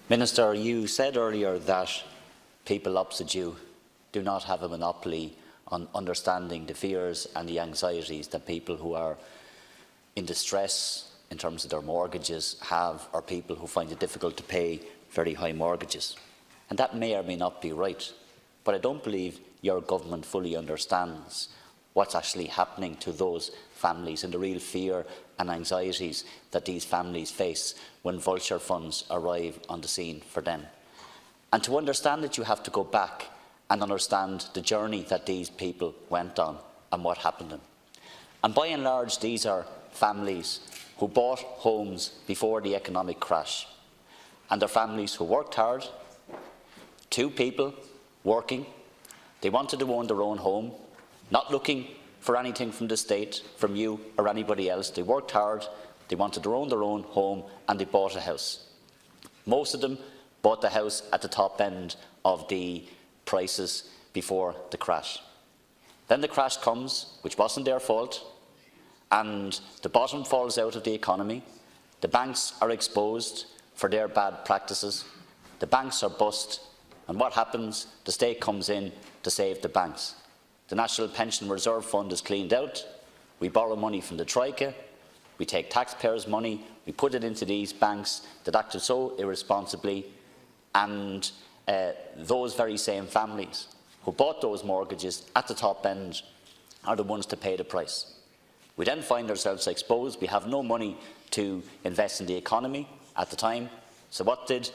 Minister, you said earlier that people opposite you do not have a monopoly on understanding the fears and the anxieties that people who are in distress in terms of their mortgages have, or people who find it difficult to pay very high mortgages. And that may or may not be right, but I don't believe your government fully understands what's actually happening to those families and the real fear and anxieties that these families face when vulture funds arrive on the scene for them. And to understand it, you have to go back and understand the journey that these people went on and what happened to them. And by and large, these are families who bought homes before the economic crash. And they're families who worked hard, two people working. They wanted to own their own home, not looking for anything from the state, from you or anybody else. They worked hard, they wanted to own their own home, and they bought a house. Most of them bought the house at the top end of the prices before the crash. Then the crash comes, which wasn't their fault, and the bottom falls out of the economy. The banks are exposed for their bad practices. The banks are bust, and what happens? The state comes in to save the banks. The National Pension Reserve Fund is cleaned out. We borrow money from the Troika. We take taxpayers' money. We put it into these banks that acted so irresponsibly. And those very same families who bought those mortgages at the top end are the ones to pay the price. We then find ourselves exposed. We have no money to invest in the economy at the time. So what did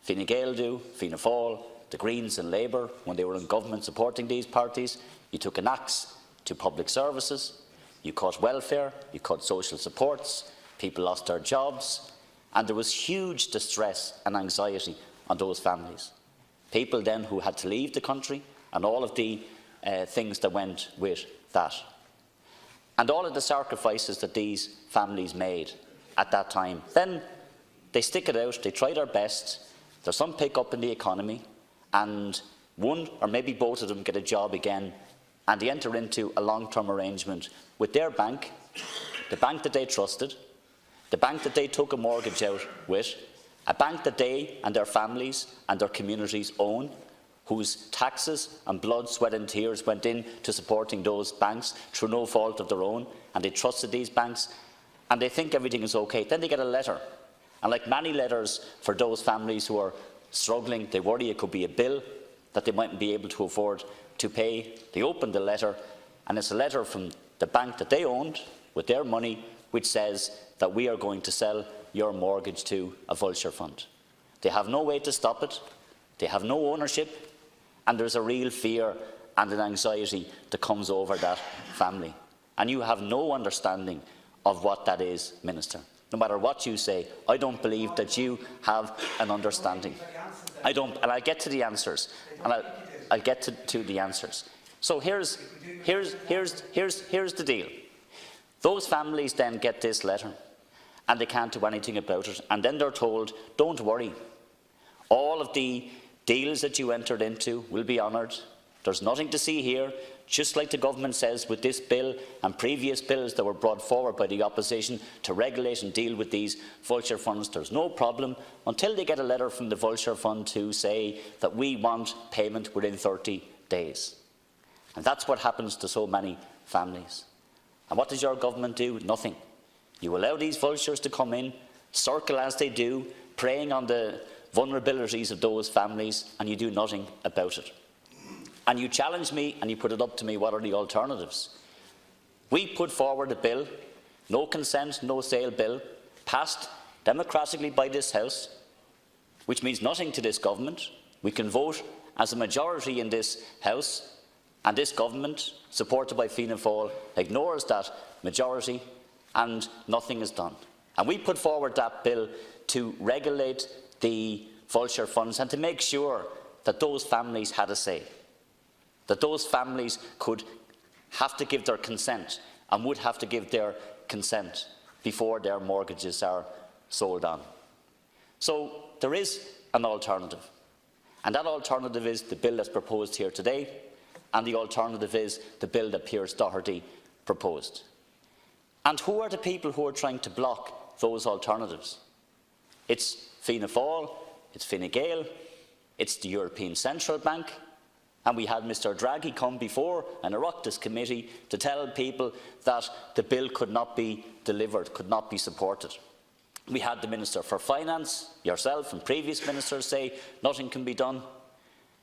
Fine Gael do, Fianna Fáil, the Greens and Labour, when they were in government supporting these parties? You took an axe to public services, you cut welfare, you cut social supports, people lost their jobs, and there was huge distress and anxiety on those families. People then who had to leave the country, and all of the things that went with that. And all of the sacrifices that these families made at that time. Then they stick it out, they try their best, there's some pick-up in the economy, and one or maybe both of them get a job again, and they enter into a long-term arrangement with their bank, the bank that they trusted, the bank that they took a mortgage out with, a bank that they and their families and their communities own, whose taxes and blood, sweat and tears went into supporting those banks through no fault of their own, and they trusted these banks, and they think everything is okay. Then they get a letter, and like many letters for those families who are struggling, they worry it could be a bill that they mightn't be able to afford to pay. They open the letter, and it's a letter from the bank that they owned with their money, which says that we are going to sell your mortgage to a vulture fund. They have no way to stop it, they have no ownership, and there's a real fear and an anxiety that comes over that family. And you have no understanding of what that is, Minister. No matter what you say, I don't believe that you have an understanding. I don't, and I'll get to the answers. And I'll get to the answers. So here's the deal. Those families then get this letter, and they can't do anything about it. And then they're told, don't worry. All of the deals that you entered into will be honoured. There's nothing to see here. Just like the government says with this bill and previous bills that were brought forward by the opposition to regulate and deal with these vulture funds, there's no problem until they get a letter from the vulture fund to say that we want payment within 30 days. And that's what happens to so many families. And what does your government do? Nothing. You allow these vultures to come in, circle as they do, preying on the vulnerabilities of those families, and you do nothing about it. And you challenge me and you put it up to me, what are the alternatives? We put forward a bill, no consent, no sale bill, passed democratically by this House, which means nothing to this government. We can vote as a majority in this House, and this government, supported by Fianna Fáil, ignores that majority and nothing is done. And we put forward that bill to regulate the vulture funds and to make sure that those families had a say, that those families could have to give their consent and would have to give their consent before their mortgages are sold on. So there is an alternative, and that alternative is the bill that's proposed here today, and the alternative is the bill that Pearse Doherty proposed. And who are the people who are trying to block those alternatives? It's Fianna Fáil, it's Fine Gael, it's the European Central Bank, and we had Mr Draghi come before an Oireachtas committee to tell people that the bill could not be delivered, could not be supported. We had the Minister for Finance, yourself and previous ministers say nothing can be done.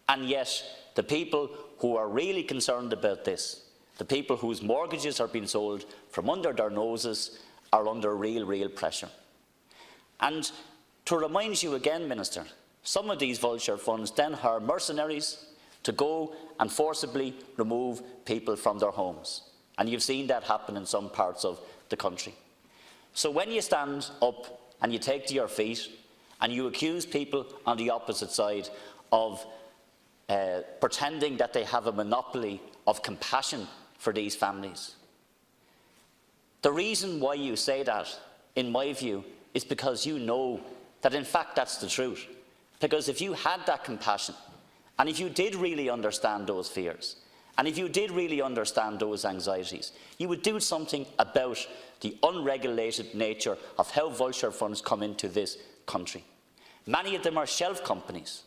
And yet the people who are really concerned about this, the people whose mortgages are being sold from under their noses, are under real pressure. And to remind you again, Minister, some of these vulture funds then hire mercenaries to go and forcibly remove people from their homes. And you've seen that happen in some parts of the country. So when you stand up and you take to your feet and you accuse people on the opposite side of pretending that they have a monopoly of compassion for these families, the reason why you say that, in my view, is because you know that in fact that's the truth. Because if you had that compassion, and if you did really understand those fears, and if you did really understand those anxieties, you would do something about the unregulated nature of how vulture funds come into this country. Many of them are shelf companies.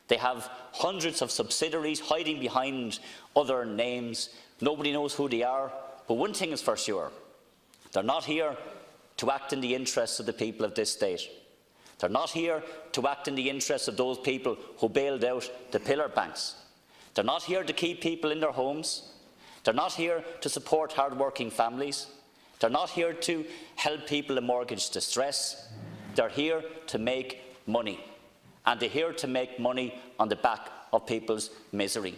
They have hundreds of subsidiaries hiding behind other names. Nobody knows who they are. But one thing is for sure, they're not here to act in the interests of the people of this state. They're not here to act in the interests of those people who bailed out the pillar banks. They're not here to keep people in their homes. They're not here to support hard-working families. They're not here to help people in mortgage distress. They're here to make money. And they're here to make money on the back of people's misery.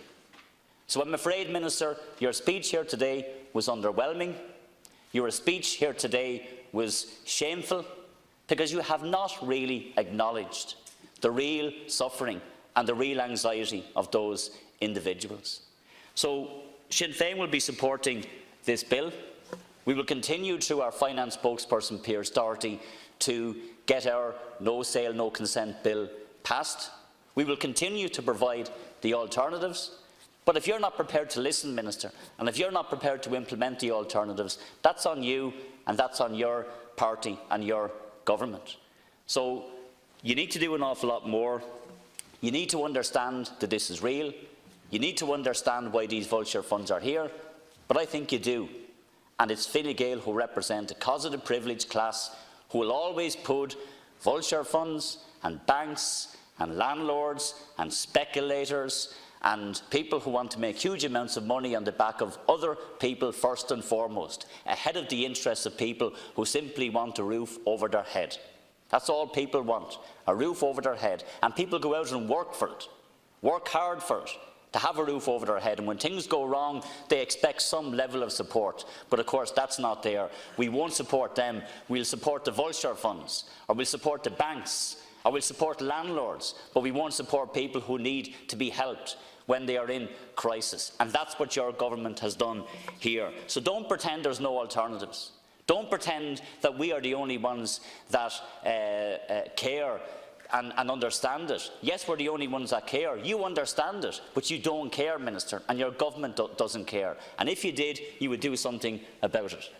So I'm afraid, Minister, your speech here today was underwhelming. Your speech here today was shameful, because you have not really acknowledged the real suffering and the real anxiety of those individuals. So Sinn Féin will be supporting this bill. We will continue through our finance spokesperson Piers Doherty to get our no sale, no consent bill passed. We will continue to provide the alternatives. But if you're not prepared to listen, Minister, and if you're not prepared to implement the alternatives, that's on you and that's on your party and your government. So you need to do an awful lot more. You need to understand that this is real. You need to understand why these vulture funds are here. But I think you do. And it's Fine Gael who represent a causative privileged class who will always put vulture funds and banks and landlords and speculators and people who want to make huge amounts of money on the back of other people first and foremost, ahead of the interests of people who simply want a roof over their head. That's all people want, a roof over their head. And people go out and work for it, work hard for it, to have a roof over their head. And when things go wrong, they expect some level of support. But of course, that's not there. We won't support them. We'll support the vulture funds, or we'll support the banks, or we'll support landlords, but we won't support people who need to be helped when they are in crisis. And that's what your government has done here. So don't pretend there's no alternatives. Don't pretend that we are the only ones that care and understand it. Yes, we're the only ones that care. You understand it, but you don't care, Minister, and your government doesn't care. And if you did, you would do something about it.